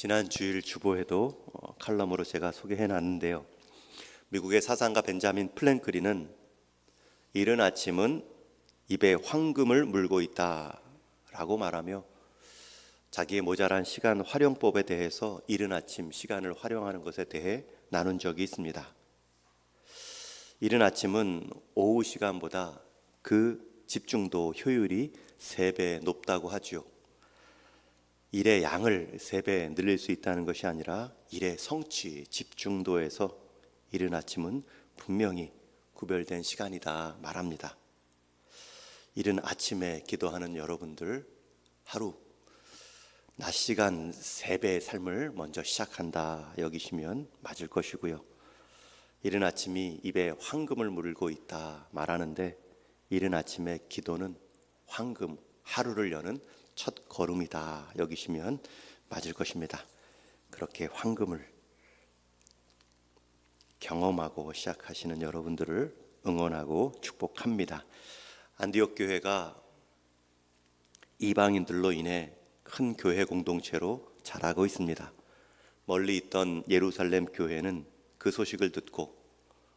지난 주일 주보에도 칼럼으로 제가 소개해 놨는데요. 미국의 사상가 벤자민 플랭클린은 이른 아침은 입에 황금을 물고 있다라고 말하며 자기의 모자란 시간 활용법에 대해서 이른 아침 시간을 활용하는 것에 대해 나눈 적이 있습니다. 이른 아침은 오후 시간보다 그 집중도 효율이 3배 높다고 하지요. 일의 양을 3배 늘릴 수 있다는 것이 아니라 일의 성취, 집중도에서 이른 아침은 분명히 구별된 시간이다 말합니다. 이른 아침에 기도하는 여러분들, 하루 낮 시간 3배의 삶을 먼저 시작한다 여기시면 맞을 것이고요. 이른 아침이 입에 황금을 물고 있다 말하는데 이른 아침의 기도는 황금, 하루를 여는 첫 걸음이다 여기시면 맞을 것입니다. 그렇게 황금을 경험하고 시작하시는 여러분들을 응원하고 축복합니다. 안디옥 교회가 이방인들로 인해 큰 교회 공동체로 자라고 있습니다. 멀리 있던 예루살렘 교회는 그 소식을 듣고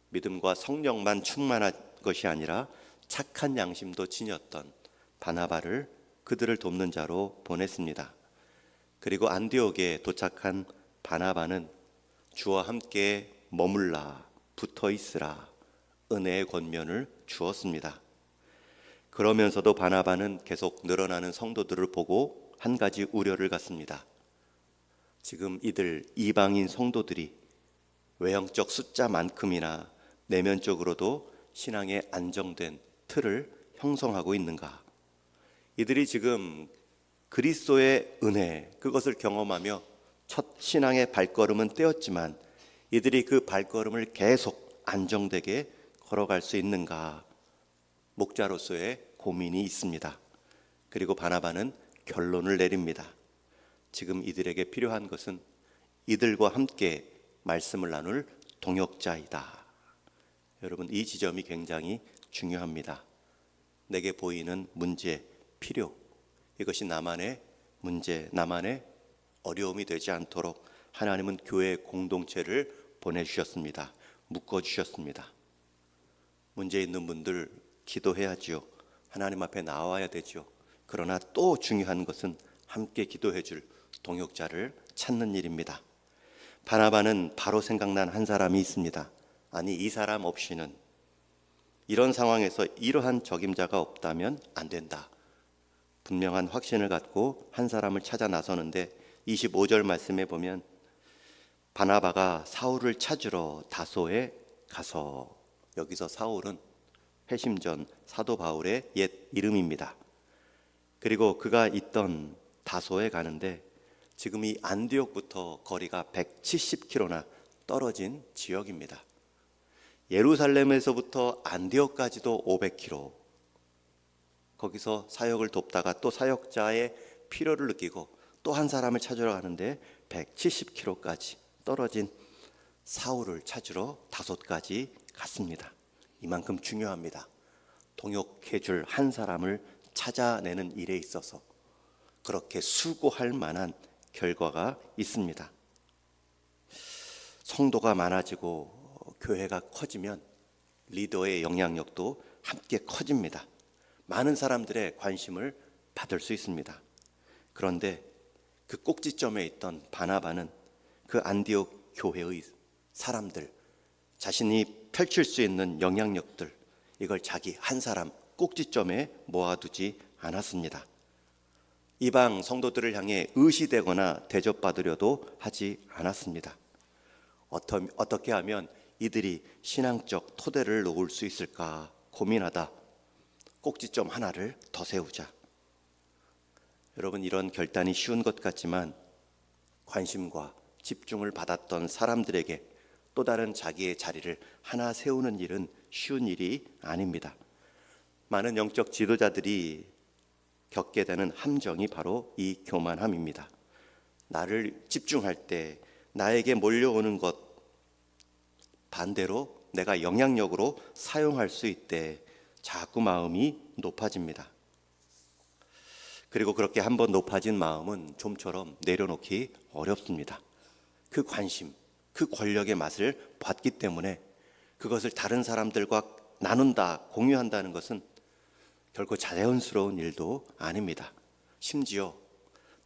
믿음과 성령만 충만한 것이 아니라 착한 양심도 지녔던 바나바를 그들을 돕는 자로 보냈습니다. 그리고 안디옥에 도착한 바나바는 주와 함께 머물라, 붙어 있으라, 은혜의 권면을 주었습니다. 그러면서도 바나바는 계속 늘어나는 성도들을 보고 한 가지 우려를 갖습니다. 지금 이들 이방인 성도들이 외형적 숫자만큼이나 내면적으로도 신앙의 안정된 틀을 형성하고 있는가? 이들이 지금 그리스도의 은혜, 그것을 경험하며 첫 신앙의 발걸음은 떼었지만 이들이 그 발걸음을 계속 안정되게 걸어갈 수 있는가? 목자로서의 고민이 있습니다. 그리고 바나바는 결론을 내립니다. 지금 이들에게 필요한 것은 이들과 함께 말씀을 나눌 동역자이다. 여러분, 이 지점이 굉장히 중요합니다. 내게 보이는 문제, 필요, 이것이 나만의 문제, 나만의 어려움이 되지 않도록 하나님은 교회 공동체를 보내주셨습니다. 묶어주셨습니다. 문제 있는 분들 기도해야지요. 하나님 앞에 나와야 되죠. 그러나 또 중요한 것은 함께 기도해 줄 동역자를 찾는 일입니다. 바나바는 바로 생각난 한 사람이 있습니다. 아니, 이 사람 없이는, 이런 상황에서 이러한 적임자가 없다면 안 된다. 분명한 확신을 갖고 한 사람을 찾아 나서는데 25절 말씀에 보면 바나바가 사울을 찾으러 다소에 가서, 여기서 사울은 회심전 사도 바울의 옛 이름입니다. 그리고 그가 있던 다소에 가는데 지금 이 안디옥부터 거리가 170km나 떨어진 지역입니다. 예루살렘에서부터 안디옥까지도 500km. 거기서 사역을 돕다가 또 사역자의 필요를 느끼고 또 한 사람을 찾으러 가는데 170km까지 떨어진 사울을 찾으러 다소까지 갔습니다. 이만큼 중요합니다. 동역해 줄 한 사람을 찾아내는 일에 있어서 그렇게 수고할 만한 결과가 있습니다. 성도가 많아지고 교회가 커지면 리더의 영향력도 함께 커집니다. 많은 사람들의 관심을 받을 수 있습니다. 그런데 그 꼭지점에 있던 바나바는 그 안디옥 교회의 사람들, 자신이 펼칠 수 있는 영향력들, 이걸 자기 한 사람 꼭지점에 모아두지 않았습니다. 이방 성도들을 향해 의시되거나 대접받으려도 하지 않았습니다. 어떻게 하면 이들이 신앙적 토대를 놓을 수 있을까 고민하다 꼭지점 하나를 더 세우자. 여러분, 이런 결단이 쉬운 것 같지만 관심과 집중을 받았던 사람들에게 또 다른 자기의 자리를 하나 세우는 일은 쉬운 일이 아닙니다. 많은 영적 지도자들이 겪게 되는 함정이 바로 이 교만함입니다. 나를 집중할 때 나에게 몰려오는 것 반대로 내가 영향력으로 사용할 수 있대 자꾸 마음이 높아집니다. 그리고 그렇게 한번 높아진 마음은 좀처럼 내려놓기 어렵습니다. 그 관심, 그 권력의 맛을 봤기 때문에 그것을 다른 사람들과 나눈다, 공유한다는 것은 결코 자연스러운 일도 아닙니다. 심지어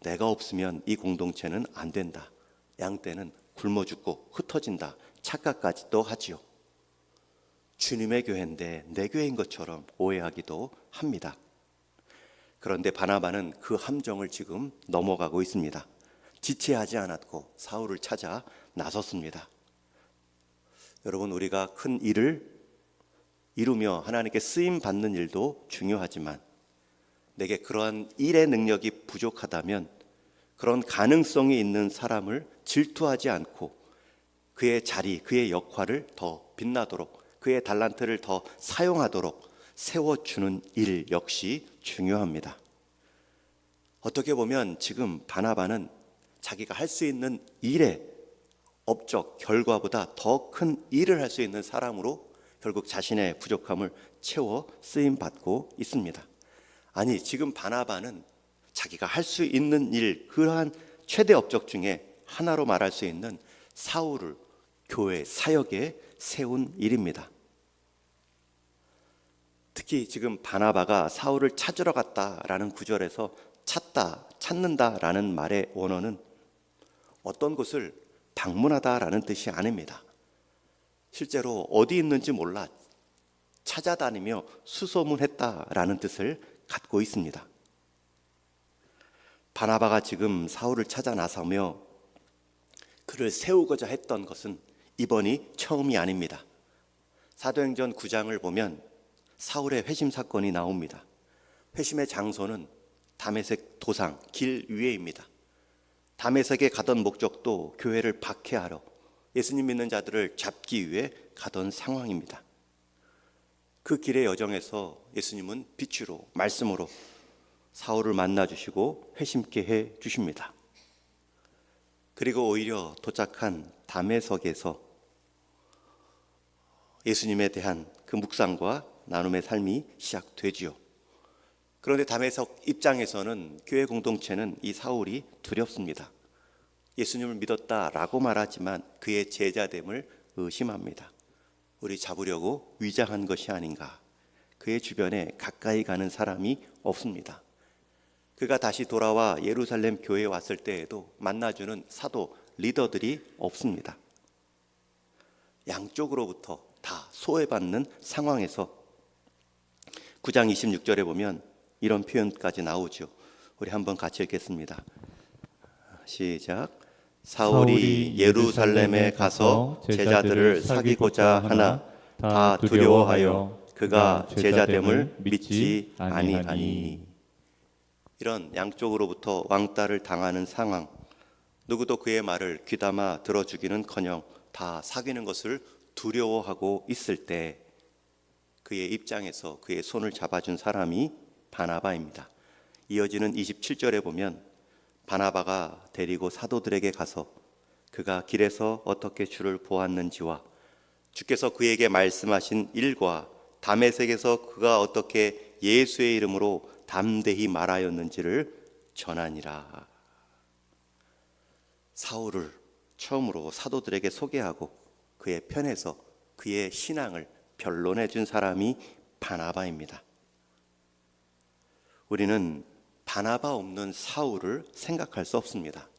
내가 없으면 이 공동체는 안 된다, 양떼는 굶어 죽고 흩어진다 착각까지도 하지요. 주님의 교회인데 내 교회인 것처럼 오해하기도 합니다. 그런데 바나바는 그 함정을 지금 넘어가고 있습니다. 지체하지 않았고 사울을 찾아 나섰습니다. 여러분, 우리가 큰 일을 이루며 하나님께 쓰임 받는 일도 중요하지만 내게 그러한 일의 능력이 부족하다면 그런 가능성이 있는 사람을 질투하지 않고 그의 자리, 그의 역할을 더 빛나도록, 그의 달란트를 더 사용하도록 세워주는 일 역시 중요합니다. 어떻게 보면 지금 바나바는 자기가 할 수 있는 일의 업적, 결과보다 더 큰 일을 할 수 있는 사람으로 결국 자신의 부족함을 채워 쓰임받고 있습니다. 아니, 지금 바나바는 자기가 할 수 있는 일, 그러한 최대 업적 중에 하나로 말할 수 있는 사울을 교회 사역에 세운 일입니다. 특히 지금 바나바가 사울을 찾으러 갔다라는 구절에서 찾다, 찾는다라는 말의 원어는 어떤 곳을 방문하다라는 뜻이 아닙니다. 실제로 어디 있는지 몰라 찾아다니며 수소문했다라는 뜻을 갖고 있습니다. 바나바가 지금 사울을 찾아 나서며 그를 세우고자 했던 것은 이번이 처음이 아닙니다. 사도행전 9장을 보면 사울의 회심 사건이 나옵니다. 회심의 장소는 다메섹 도상 길 위에입니다. 다메섹에 가던 목적도 교회를 박해하러, 예수님 믿는 자들을 잡기 위해 가던 상황입니다. 그 길의 여정에서 예수님은 빛으로, 말씀으로 사울을 만나주시고 회심케 해주십니다. 그리고 오히려 도착한 다메섹에서 예수님에 대한 그 묵상과 나눔의 삶이 시작되지요. 그런데 다메섹 입장에서는 교회 공동체는 이 사울이 두렵습니다. 예수님을 믿었다라고 말하지만 그의 제자됨을 의심합니다. 우리 잡으려고 위장한 것이 아닌가. 그의 주변에 가까이 가는 사람이 없습니다. 그가 다시 돌아와 예루살렘 교회에 왔을 때에도 만나주는 사도, 리더들이 없습니다. 양쪽으로부터 다 소외받는 상황에서 9장 26절에 보면 이런 표현까지 나오죠. 우리 한번 같이 읽겠습니다. 시작. 사울이 예루살렘에 가서 제자들을 사귀고자 하나 다 두려워하여 그가 제자됨을 믿지 아니하니. 이런 양쪽으로부터 왕따를 당하는 상황, 누구도 그의 말을 귀담아 들어주기는커녕 다 사귀는 것을 두려워하고 있을 때 그의 입장에서 그의 손을 잡아준 사람이 바나바입니다. 이어지는 27절에 보면 바나바가 데리고 사도들에게 가서 그가 길에서 어떻게 주를 보았는지와 주께서 그에게 말씀하신 일과 다메섹에서 그가 어떻게 예수의 이름으로 담대히 말하였는지를 전하니라. 사울을 처음으로 사도들에게 소개하고 그의 편에서 그의 신앙을 변론해 준 사람이 바나바입니다. 우리는 바나바 없는 사울을 생각할 수 없습니다.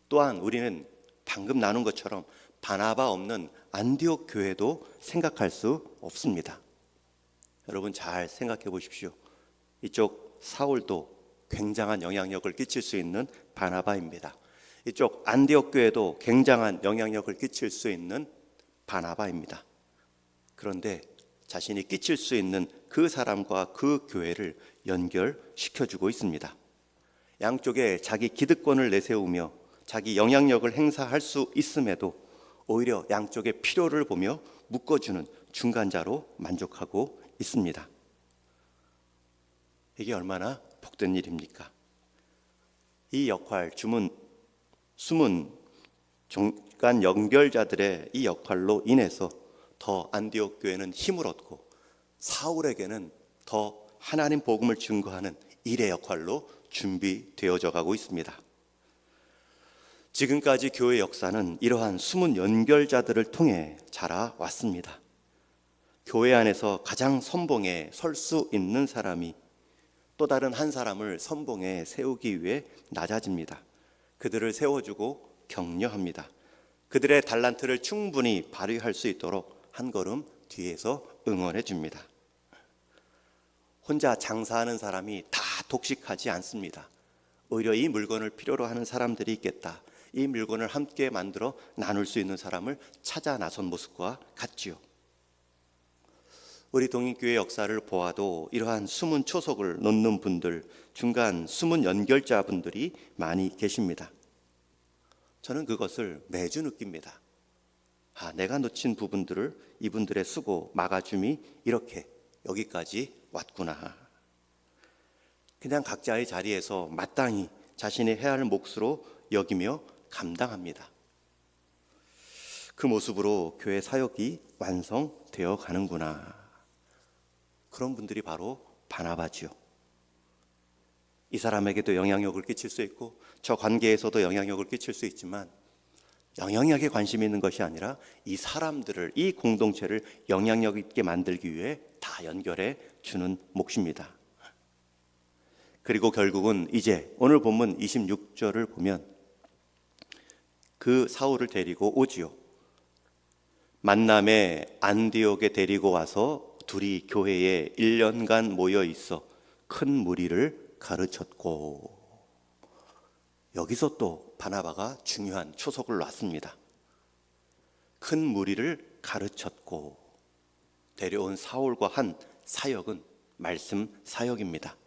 또한 우리는 방금 나눈 것처럼 바나바 없는 안디옥 교회도 생각할 수 없습니다. 여러분 잘 생각해 보십시오. 이쪽 사울도 굉장한 영향력을 끼칠 수 있는 바나바입니다. 이쪽 안디옥 교회도 굉장한 영향력을 끼칠 수 있는 바나바입니다. 그런데 자신이 끼칠 수 있는 그 사람과 그 교회를 연결시켜주고 있습니다. 양쪽에 자기 기득권을 내세우며 자기 영향력을 행사할 수 있음에도 오히려 양쪽의 필요를 보며 묶어주는 중간자로 만족하고 있습니다. 이게 얼마나 복된 일입니까? 이 역할, 숨은 중간 연결자들의 이 역할로 인해서 더 안디옥 교회는 힘을 얻고 사울에게는 더 하나님 복음을 증거하는 일의 역할로 준비되어져 가고 있습니다. 지금까지 교회 역사는 이러한 숨은 연결자들을 통해 자라왔습니다. 교회 안에서 가장 선봉에 설 수 있는 사람이 또 다른 한 사람을 선봉에 세우기 위해 낮아집니다. 그들을 세워주고 격려합니다. 그들의 달란트를 충분히 발휘할 수 있도록 한 걸음 뒤에서 응원해 줍니다. 혼자 장사하는 사람이 다 독식하지 않습니다. 오히려 이 물건을 필요로 하는 사람들이 있겠다. 이 물건을 함께 만들어 나눌 수 있는 사람을 찾아 나선 모습과 같지요. 우리 동인교회 역사를 보아도 이러한 숨은 초석을 놓는 분들, 중간 숨은 연결자분들이 많이 계십니다. 저는 그것을 매주 느낍니다. 내가 놓친 부분들을 이분들의 수고, 막아줌이 이렇게 여기까지 왔구나. 그냥 각자의 자리에서 마땅히 자신이 해야 할 몫으로 여기며 감당합니다. 그 모습으로 교회 사역이 완성되어 가는구나. 그런 분들이 바로 바나바지요. 이 사람에게도 영향력을 끼칠 수 있고 저 관계에서도 영향력을 끼칠 수 있지만 영향력에 관심이 있는 것이 아니라 이 사람들을, 이 공동체를 영향력 있게 만들기 위해 다 연결해 주는 몫입니다. 그리고 결국은 이제 오늘 본문 26절을 보면 그 사울을 데리고 오지요. 만남에 안디옥에 데리고 와서 둘이 교회에 1년간 모여 있어 큰 무리를 가르쳤고, 여기서 또 바나바가 중요한 초석을 놨습니다. 큰 무리를 가르쳤고, 데려온 사울과 한 사역은 말씀 사역입니다.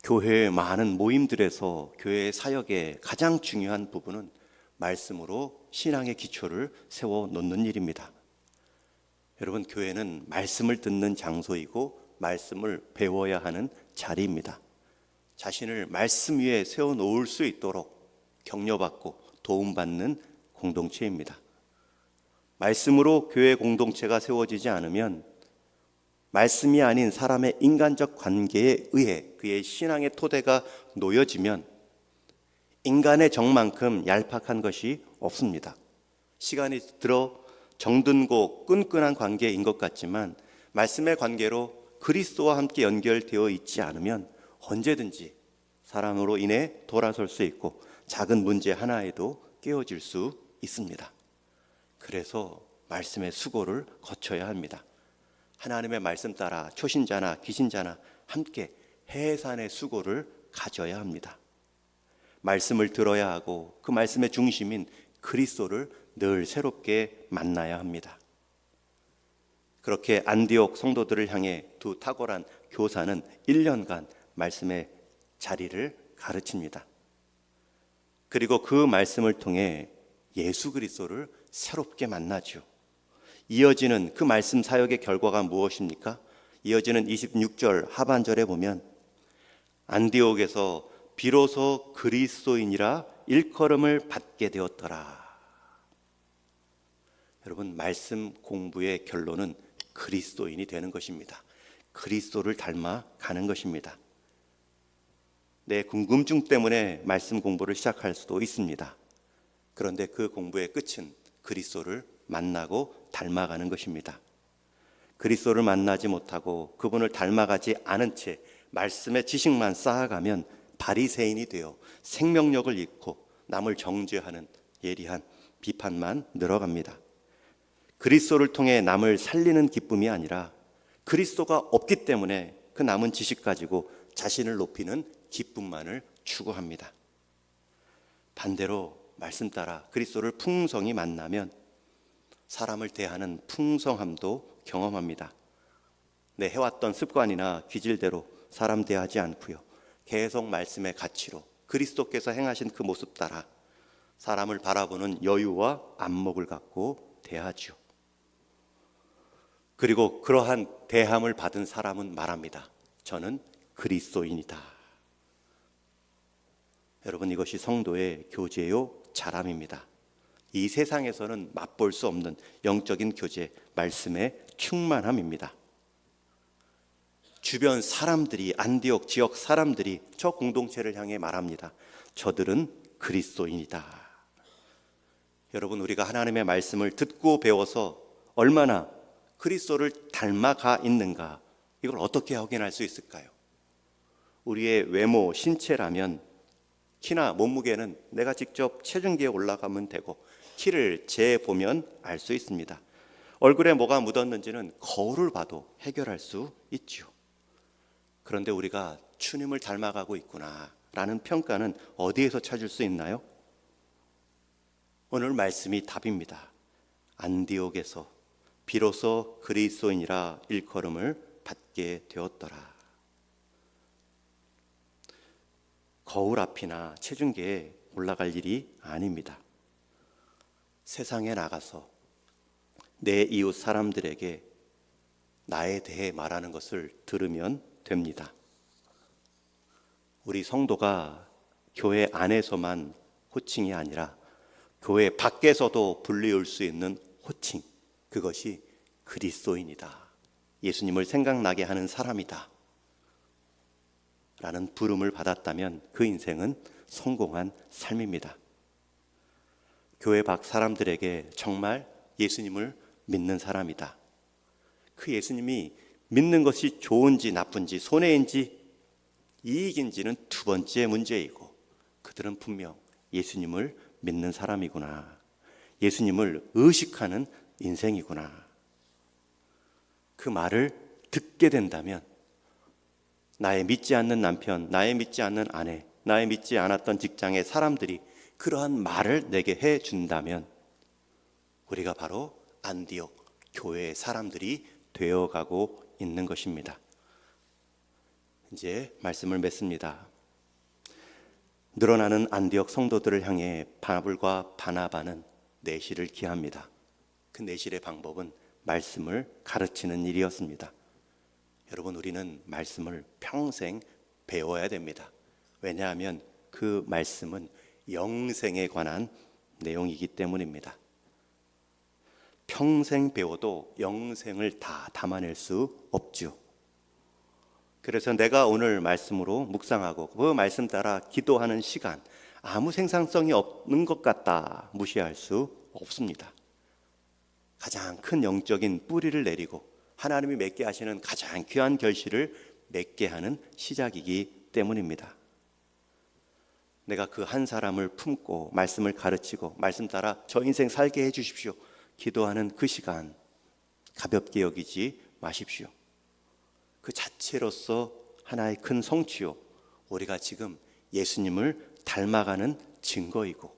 교회의 많은 모임들에서 교회의 사역의 가장 중요한 부분은 말씀으로 신앙의 기초를 세워 놓는 일입니다. 여러분, 교회는 말씀을 듣는 장소이고 말씀을 배워야 하는 자리입니다. 자신을 말씀 위에 세워 놓을 수 있도록 격려받고 도움받는 공동체입니다. 말씀으로 교회 공동체가 세워지지 않으면 말씀이 아닌 사람의 인간적 관계에 의해 그의 신앙의 토대가 놓여지면 인간의 정만큼 얄팍한 것이 없습니다. 시간이 들어 정든고 끈끈한 관계인 것 같지만 말씀의 관계로 그리스도와 함께 연결되어 있지 않으면 언제든지 사람으로 인해 돌아설 수 있고 작은 문제 하나에도 깨어질 수 있습니다. 그래서 말씀의 수고를 거쳐야 합니다. 하나님의 말씀 따라 초신자나 기신자나 함께 해산의 수고를 가져야 합니다. 말씀을 들어야 하고 그 말씀의 중심인 그리스도를 늘 새롭게 만나야 합니다. 그렇게 안디옥 성도들을 향해 두 탁월한 교사는 1년간 말씀의 자리를 가르칩니다. 그리고 그 말씀을 통해 예수 그리스도를 새롭게 만나죠. 이어지는 그 말씀 사역의 결과가 무엇입니까? 이어지는 26절 하반절에 보면 안디옥에서 비로소 그리스도인이라 일컬음을 받게 되었더라. 여러분, 말씀 공부의 결론은 그리스도인이 되는 것입니다. 그리스도를 닮아 가는 것입니다. 내 궁금증 때문에 말씀 공부를 시작할 수도 있습니다. 그런데 그 공부의 끝은 그리스도를 만나고 닮아가는 것입니다. 그리스도를 만나지 못하고 그분을 닮아가지 않은 채 말씀의 지식만 쌓아가면 바리새인이 되어 생명력을 잃고 남을 정죄하는 예리한 비판만 늘어갑니다. 그리스도를 통해 남을 살리는 기쁨이 아니라 그리스도가 없기 때문에 그 남은 지식 가지고 자신을 높이는 기쁨만을 추구합니다. 반대로 말씀 따라 그리스도를 풍성히 만나면 사람을 대하는 풍성함도 경험합니다. 내 해왔던 습관이나 기질대로 사람 대하지 않고요, 계속 말씀의 가치로 그리스도께서 행하신 그 모습 따라 사람을 바라보는 여유와 안목을 갖고 대하죠. 그리고 그러한 대함을 받은 사람은 말합니다. 저는 그리스도인이다. 여러분, 이것이 성도의 교제요 자람입니다. 이 세상에서는 맛볼 수 없는 영적인 교제, 말씀의 충만함입니다. 주변 사람들이, 안디옥 지역 사람들이 저 공동체를 향해 말합니다. 저들은 그리스도인이다. 여러분, 우리가 하나님의 말씀을 듣고 배워서 얼마나 그리스도를 닮아가 있는가, 이걸 어떻게 확인할 수 있을까요? 우리의 외모, 신체라면 키나 몸무게는 내가 직접 체중계에 올라가면 되고 키를 재보면 알 수 있습니다. 얼굴에 뭐가 묻었는지는 거울을 봐도 해결할 수 있죠. 그런데 우리가 주님을 닮아가고 있구나라는 평가는 어디에서 찾을 수 있나요? 오늘 말씀이 답입니다. 안디옥에서 비로소 그리스도인이라 일컬음을 받게 되었더라. 거울 앞이나 체중계에 올라갈 일이 아닙니다. 세상에 나가서 내 이웃 사람들에게 나에 대해 말하는 것을 들으면 됩니다. 우리 성도가 교회 안에서만 호칭이 아니라 교회 밖에서도 불리울 수 있는 호칭, 그것이 그리스도인이다, 예수님을 생각나게 하는 사람이다 라는 부름을 받았다면 그 인생은 성공한 삶입니다. 교회 밖 사람들에게 정말 예수님을 믿는 사람이다, 그 예수님이 믿는 것이 좋은지 나쁜지 손해인지 이익인지는 두 번째 문제이고, 그들은 분명 예수님을 믿는 사람이구나, 예수님을 의식하는 인생이구나, 그 말을 듣게 된다면 나의 믿지 않는 남편, 나의 믿지 않는 아내, 나의 믿지 않았던 직장의 사람들이 그러한 말을 내게 해준다면 우리가 바로 안디옥 교회의 사람들이 되어가고 있는 것입니다. 이제 말씀을 맺습니다. 늘어나는 안디옥 성도들을 향해 바울과 바나바는 내실을 기합니다. 그 내실의 방법은 말씀을 가르치는 일이었습니다. 여러분, 우리는 말씀을 평생 배워야 됩니다. 왜냐하면 그 말씀은 영생에 관한 내용이기 때문입니다. 평생 배워도 영생을 다 담아낼 수 없죠. 그래서 내가 오늘 말씀으로 묵상하고 그 말씀 따라 기도하는 시간, 아무 생산성이 없는 것 같다 무시할 수 없습니다. 가장 큰 영적인 뿌리를 내리고 하나님이 맺게 하시는 가장 귀한 결실을 맺게 하는 시작이기 때문입니다. 내가 그 한 사람을 품고 말씀을 가르치고 말씀 따라 저 인생 살게 해주십시오, 기도하는 그 시간 가볍게 여기지 마십시오. 그 자체로서 하나의 큰 성취요, 우리가 지금 예수님을 닮아가는 증거이고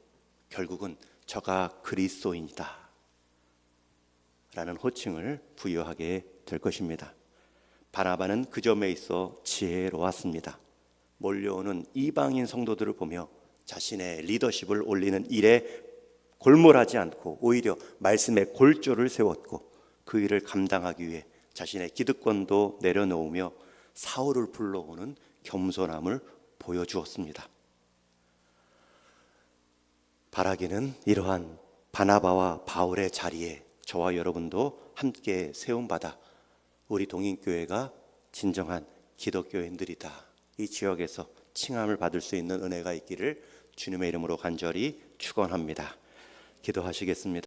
결국은 저가 그리스도인이다 라는 호칭을 부여하게 될 것입니다. 바나바는 그 점에 있어 지혜로웠습니다. 몰려오는 이방인 성도들을 보며 자신의 리더십을 올리는 일에 골몰하지 않고 오히려 말씀의 골조를 세웠고 그 일을 감당하기 위해 자신의 기득권도 내려놓으며 사울을 불러오는 겸손함을 보여주었습니다. 바라기는 이러한 바나바와 바울의 자리에 저와 여러분도 함께 세움받아 우리 동인교회가 진정한 기독교인들이다, 이 지역에서 칭함을 받을 수 있는 은혜가 있기를 주님의 이름으로 간절히 축원합니다. 기도하시겠습니다.